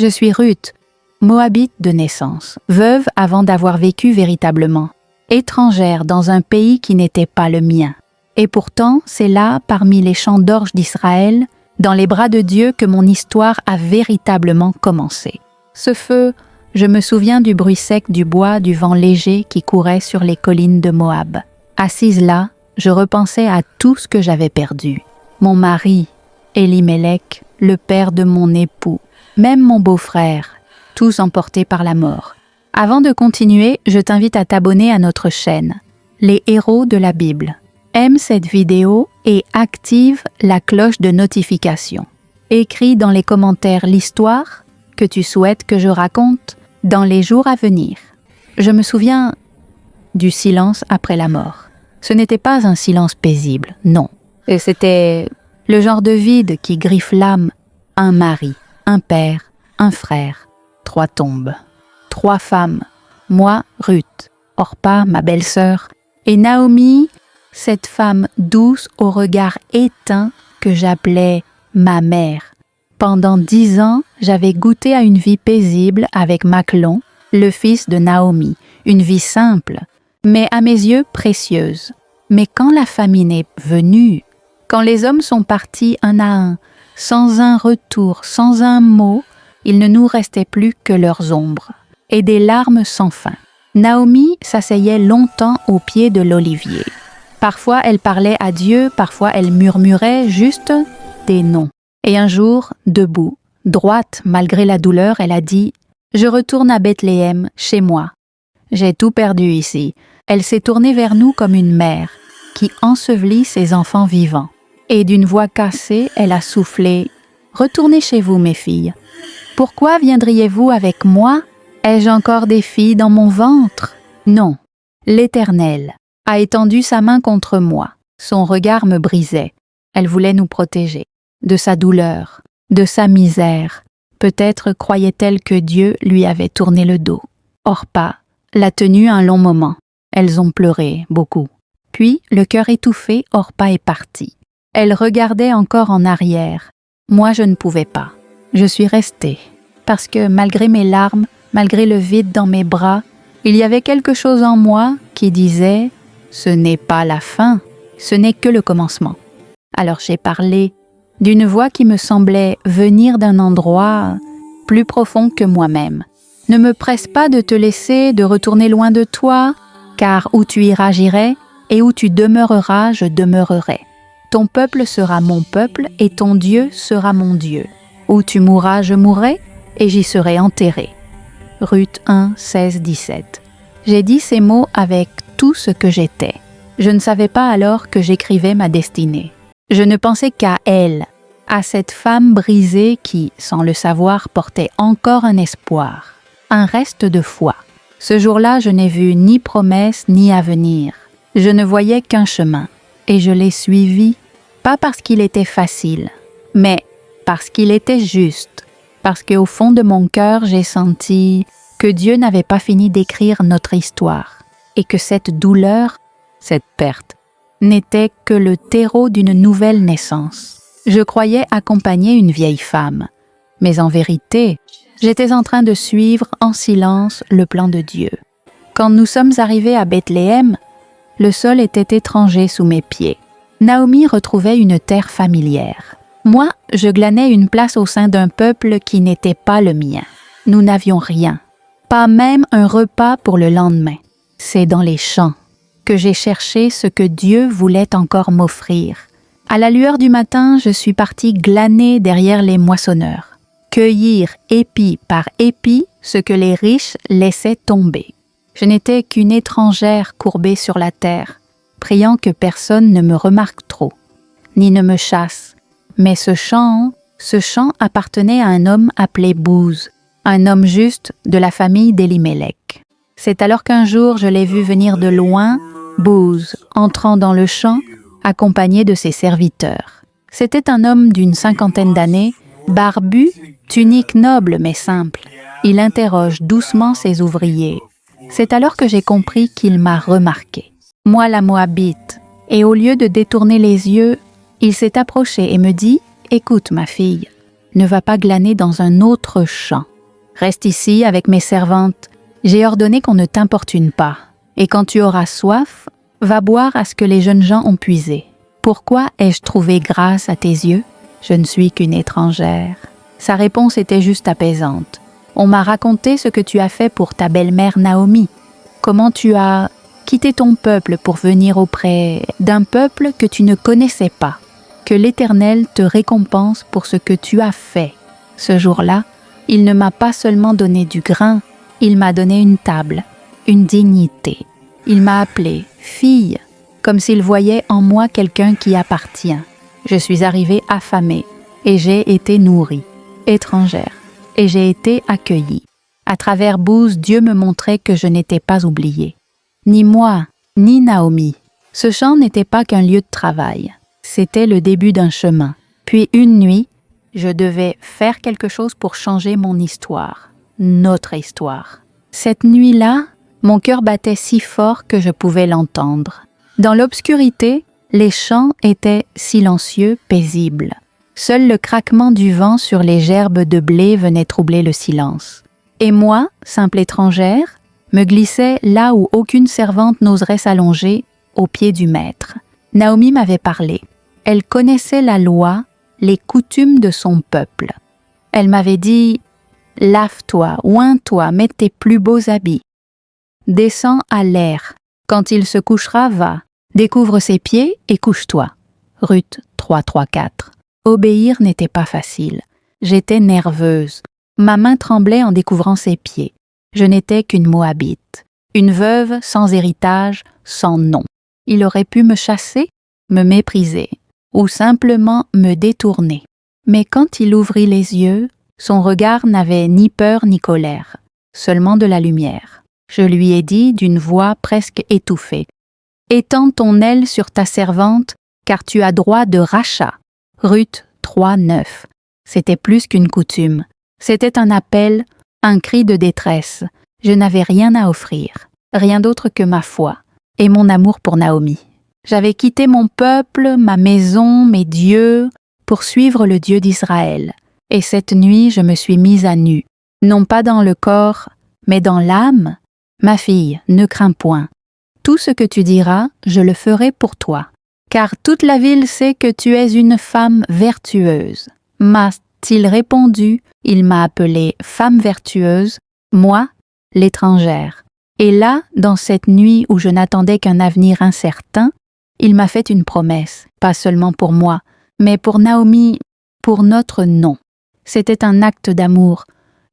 Je suis Ruth, Moabite de naissance, veuve avant d'avoir vécu véritablement, étrangère dans un pays qui n'était pas le mien. Et pourtant, c'est là, parmi les champs d'orge d'Israël, dans les bras de Dieu que mon histoire a véritablement commencé. Ce feu, je me souviens du bruit sec du bois, du vent léger qui courait sur les collines de Moab. Assise là, je repensais à tout ce que j'avais perdu. Mon mari, Elimelech, le père de mon époux, même mon beau-frère, tous emportés par la mort. Avant de continuer, je t'invite à t'abonner à notre chaîne, Les Héros de la Bible. Aime cette vidéo et active la cloche de notification. Écris dans les commentaires l'histoire que tu souhaites que je raconte dans les jours à venir. Je me souviens du silence après la mort. Ce n'était pas un silence paisible, non. Et c'était le genre de vide qui griffe l'âme. Un mari, un père, un frère, 3 tombes, 3 femmes, moi, Ruth, Orpa, ma belle-sœur, et Naomi, cette femme douce au regard éteint que j'appelais ma mère. Pendant 10 ans, j'avais goûté à une vie paisible avec Machlon, le fils de Naomi, une vie simple, mais à mes yeux précieuse. Mais quand la famine est venue, quand les hommes sont partis un à un, sans un retour, sans un mot, il ne nous restait plus que leurs ombres et des larmes sans fin. Naomi s'asseyait longtemps au pied de l'olivier. Parfois elle parlait à Dieu, parfois elle murmurait juste des noms. Et un jour, debout, droite malgré la douleur, elle a dit « Je retourne à Bethléem, chez moi. J'ai tout perdu ici. » Elle s'est tournée vers nous comme une mère qui ensevelit ses enfants vivants. Et d'une voix cassée, elle a soufflé « Retournez chez vous, mes filles. Pourquoi viendriez-vous avec moi? Ai-je encore des filles dans mon ventre? Non. L'Éternel a étendu sa main contre moi. Son regard me brisait. Elle voulait nous protéger. De sa douleur, de sa misère. Peut-être croyait-elle que Dieu lui avait tourné le dos. Orpa l'a tenue un long moment. Elles ont pleuré beaucoup. Puis, le cœur étouffé, Orpa est partie. Elle regardait encore en arrière. Moi, je ne pouvais pas. Je suis restée. Parce que malgré mes larmes, malgré le vide dans mes bras, il y avait quelque chose en moi qui disait « Ce n'est pas la fin, ce n'est que le commencement. » Alors j'ai parlé d'une voix qui me semblait venir d'un endroit plus profond que moi-même. « Ne me presse pas de te laisser, de retourner loin de toi, car où tu iras, j'irai, et où tu demeureras, je demeurerai. Ton peuple sera mon peuple, et ton Dieu sera mon Dieu. Où tu mourras, je mourrai, et j'y serai enterré. » Ruth 1, 16, 17. J'ai dit ces mots avec tout ce que j'étais. Je ne savais pas alors que j'écrivais ma destinée. Je ne pensais qu'à elle, à cette femme brisée qui, sans le savoir, portait encore un espoir, un reste de foi. Ce jour-là, je n'ai vu ni promesse ni avenir. Je ne voyais qu'un chemin, et je l'ai suivi, pas parce qu'il était facile, mais parce qu'il était juste, parce qu'au fond de mon cœur, j'ai senti que Dieu n'avait pas fini d'écrire notre histoire, et que cette douleur, cette perte, n'était que le terreau d'une nouvelle naissance. Je croyais accompagner une vieille femme, mais en vérité, j'étais en train de suivre en silence le plan de Dieu. Quand nous sommes arrivés à Bethléem, le sol était étranger sous mes pieds. Naomi retrouvait une terre familière. Moi, je glanais une place au sein d'un peuple qui n'était pas le mien. Nous n'avions rien, pas même un repas pour le lendemain. C'est dans les champs que j'ai cherché ce que Dieu voulait encore m'offrir. À la lueur du matin, je suis partie glaner derrière les moissonneurs, cueillir épi par épi ce que les riches laissaient tomber. Je n'étais qu'une étrangère courbée sur la terre, priant que personne ne me remarque trop, ni ne me chasse. Mais ce champ appartenait à un homme appelé Bouz, un homme juste de la famille d'Elimelech. C'est alors qu'un jour je l'ai vu venir de loin, Bouz, entrant dans le champ, accompagné de ses serviteurs. C'était un homme d'une 50aine d'années, barbu, tunique noble mais simple. Il interroge doucement ses ouvriers. C'est alors que j'ai compris qu'il m'a remarqué. Moi la Moabite, et au lieu de détourner les yeux, il s'est approché et me dit « Écoute ma fille, ne va pas glaner dans un autre champ. Reste ici avec mes servantes. J'ai ordonné qu'on ne t'importune pas. Et quand tu auras soif, va boire à ce que les jeunes gens ont puisé. Pourquoi ai-je trouvé grâce à tes yeux? Je ne suis qu'une étrangère. » Sa réponse était juste apaisante. « On m'a raconté ce que tu as fait pour ta belle-mère Naomi. Comment tu as quitté ton peuple pour venir auprès d'un peuple que tu ne connaissais pas. Que l'Éternel te récompense pour ce que tu as fait. Ce jour-là, il ne m'a pas seulement donné du grain, il m'a donné une table, une dignité. Il m'a appelée fille, comme s'il voyait en moi quelqu'un qui appartient. Je suis arrivée affamée et j'ai été nourrie, étrangère, et j'ai été accueillie. À travers Bouz, Dieu me montrait que je n'étais pas oubliée. Ni moi, ni Naomi. Ce champ n'était pas qu'un lieu de travail. C'était le début d'un chemin. Puis une nuit, je devais faire quelque chose pour changer mon histoire, notre histoire. Cette nuit-là, mon cœur battait si fort que je pouvais l'entendre. Dans l'obscurité, les champs étaient silencieux, paisibles. Seul le craquement du vent sur les gerbes de blé venait troubler le silence. Et moi, simple étrangère, me glissais là où aucune servante n'oserait s'allonger, aux pieds du maître. Naomi m'avait parlé. Elle connaissait la loi, les coutumes de son peuple. Elle m'avait dit « Lave-toi, oins-toi, mets tes plus beaux habits. Descends à l'air. Quand il se couchera, va. Découvre ses pieds et couche-toi. » Ruth 3:4. Obéir n'était pas facile. J'étais nerveuse. Ma main tremblait en découvrant ses pieds. Je n'étais qu'une Moabite, une veuve sans héritage, sans nom. Il aurait pu me chasser, me mépriser, ou simplement me détourner. Mais quand il ouvrit les yeux, son regard n'avait ni peur ni colère, seulement de la lumière. Je lui ai dit d'une voix presque étouffée, « Étends ton aile sur ta servante, car tu as droit de rachat. » Ruth 3:9. C'était plus qu'une coutume. C'était un appel, un cri de détresse. Je n'avais rien à offrir, rien d'autre que ma foi et mon amour pour Naomi. J'avais quitté mon peuple, ma maison, mes dieux, pour suivre le Dieu d'Israël. Et cette nuit, je me suis mise à nu, non pas dans le corps, mais dans l'âme. Ma fille, ne crains point. Tout ce que tu diras, je le ferai pour toi. Car toute la ville sait que tu es une femme vertueuse. M'a-t-il répondu, il m'a appelée femme vertueuse, moi, l'étrangère. Et là, dans cette nuit où je n'attendais qu'un avenir incertain, il m'a fait une promesse, pas seulement pour moi, mais pour Naomi, pour notre nom. C'était un acte d'amour,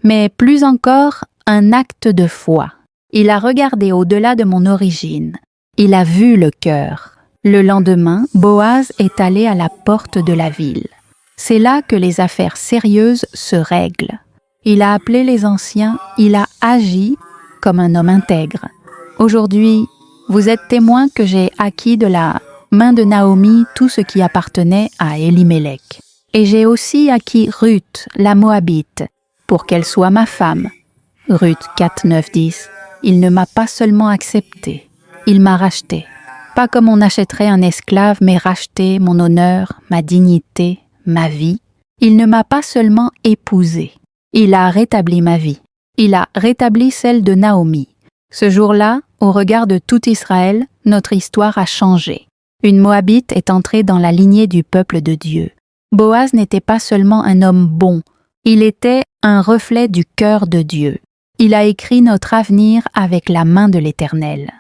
mais plus encore un acte de foi. Il a regardé au-delà de mon origine. Il a vu le cœur. Le lendemain, Boaz est allé à la porte de la ville. C'est là que les affaires sérieuses se règlent. Il a appelé les anciens, il a agi comme un homme intègre. Aujourd'hui, vous êtes témoins que j'ai acquis de la main de Naomi tout ce qui appartenait à Élimélec. Et j'ai aussi acquis Ruth, la Moabite, pour qu'elle soit ma femme. Ruth 4:9-10. Il ne m'a pas seulement accepté, il m'a racheté. Pas comme on achèterait un esclave, mais racheté mon honneur, ma dignité, ma vie. Il ne m'a pas seulement épousée, il a rétabli ma vie. Il a rétabli celle de Naomi. Ce jour-là, au regard de tout Israël, notre histoire a changé. Une Moabite est entrée dans la lignée du peuple de Dieu. Boaz n'était pas seulement un homme bon, il était un reflet du cœur de Dieu. Il a écrit notre avenir avec la main de l'Éternel.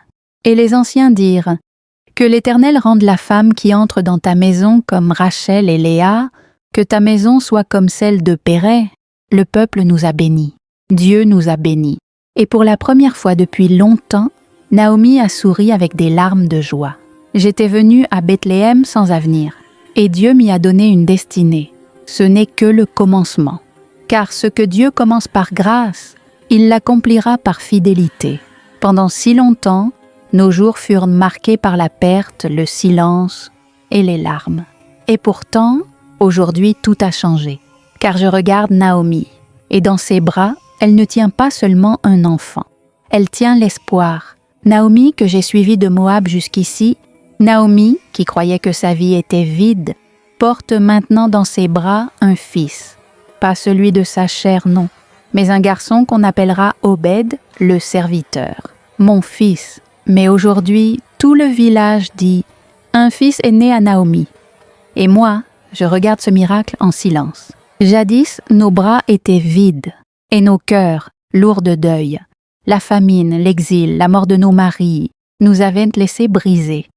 Et les anciens dirent, « Que l'Éternel rende la femme qui entre dans ta maison comme Rachel et Léa, que ta maison soit comme celle de Péret. » Le peuple nous a bénis. Dieu nous a bénis. Et pour la première fois depuis longtemps, Naomi a souri avec des larmes de joie. J'étais venue à Bethléem sans avenir, et Dieu m'y a donné une destinée. Ce n'est que le commencement. Car ce que Dieu commence par grâce, il l'accomplira par fidélité. Pendant si longtemps, nos jours furent marqués par la perte, le silence et les larmes. Et pourtant, aujourd'hui tout a changé. Car je regarde Naomi, et dans ses bras, elle ne tient pas seulement un enfant. Elle tient l'espoir. Naomi, que j'ai suivie de Moab jusqu'ici, Naomi, qui croyait que sa vie était vide, porte maintenant dans ses bras un fils. pas celui de sa chair, non, mais un garçon qu'on appellera Obed, le serviteur. Mon fils. Mais aujourd'hui, tout le village dit « Un fils est né à Naomi ». Et moi, je regarde ce miracle en silence. Jadis, nos bras étaient vides, et nos cœurs, lourds de deuil. La famine, l'exil, la mort de nos maris nous avaient laissés brisés.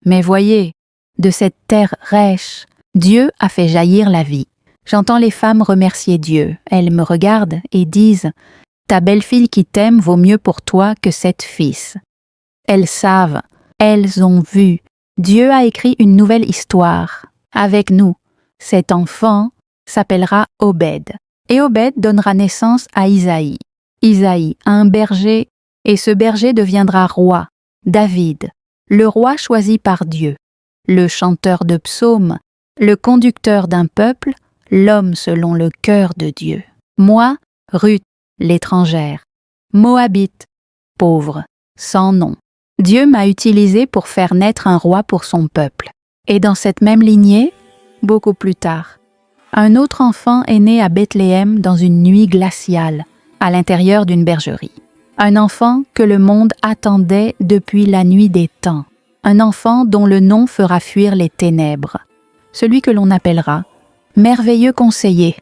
Mais voyez, de cette terre rêche, Dieu a fait jaillir la vie. J'entends les femmes remercier Dieu. Elles me regardent et disent « Ta belle-fille qui t'aime vaut mieux pour toi que 7 fils. » Elles savent, elles ont vu. Dieu a écrit une nouvelle histoire. Avec nous, cet enfant s'appellera Obed. Et Obed donnera naissance à Isaïe. Isaïe a un berger, et ce berger deviendra roi, David, le roi choisi par Dieu, le chanteur de psaumes, le conducteur d'un peuple, l'homme selon le cœur de Dieu. Moi, Ruth, l'étrangère, Moabite, pauvre, sans nom. Dieu m'a utilisé pour faire naître un roi pour son peuple. Et dans cette même lignée, beaucoup plus tard, un autre enfant est né à Bethléem dans une nuit glaciale, à l'intérieur d'une bergerie. Un enfant que le monde attendait depuis la nuit des temps. Un enfant dont le nom fera fuir les ténèbres. Celui que l'on appellera Merveilleux Conseiller,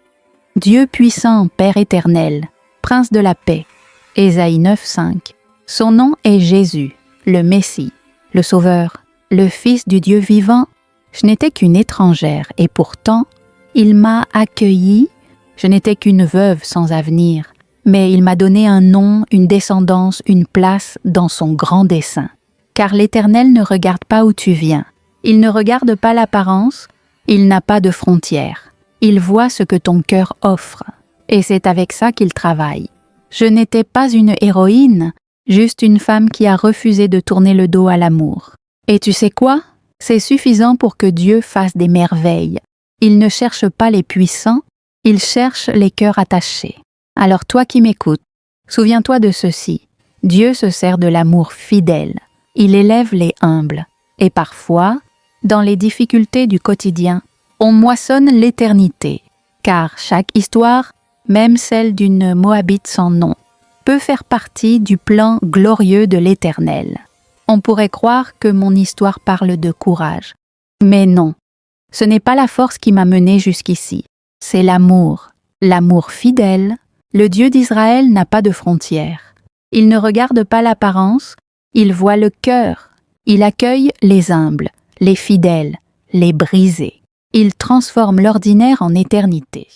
Dieu puissant, Père éternel, Prince de la paix. Ésaïe 9,5. Son nom est Jésus, le Messie, le Sauveur, le Fils du Dieu vivant. Je n'étais qu'une étrangère et pourtant, il m'a accueillie. Je n'étais qu'une veuve sans avenir, mais il m'a donné un nom, une descendance, une place dans son grand dessein. Car l'Éternel ne regarde pas où tu viens. Il ne regarde pas l'apparence, il n'a pas de frontières. Il voit ce que ton cœur offre, et c'est avec ça qu'il travaille. Je n'étais pas une héroïne, juste une femme qui a refusé de tourner le dos à l'amour. Et tu sais quoi? C'est suffisant pour que Dieu fasse des merveilles. Il ne cherche pas les puissants, il cherche les cœurs attachés. Alors toi qui m'écoutes, souviens-toi de ceci. Dieu se sert de l'amour fidèle. Il élève les humbles. Et parfois, dans les difficultés du quotidien, on moissonne l'éternité. Car chaque histoire, même celle d'une Moabite sans nom, peut faire partie du plan glorieux de l'Éternel. On pourrait croire que mon histoire parle de courage. Mais non, ce n'est pas la force qui m'a menée jusqu'ici. C'est l'amour. L'amour fidèle. Le Dieu d'Israël n'a pas de frontières. Il ne regarde pas l'apparence, il voit le cœur. Il accueille les humbles, les fidèles, les brisés. Il transforme l'ordinaire en éternité.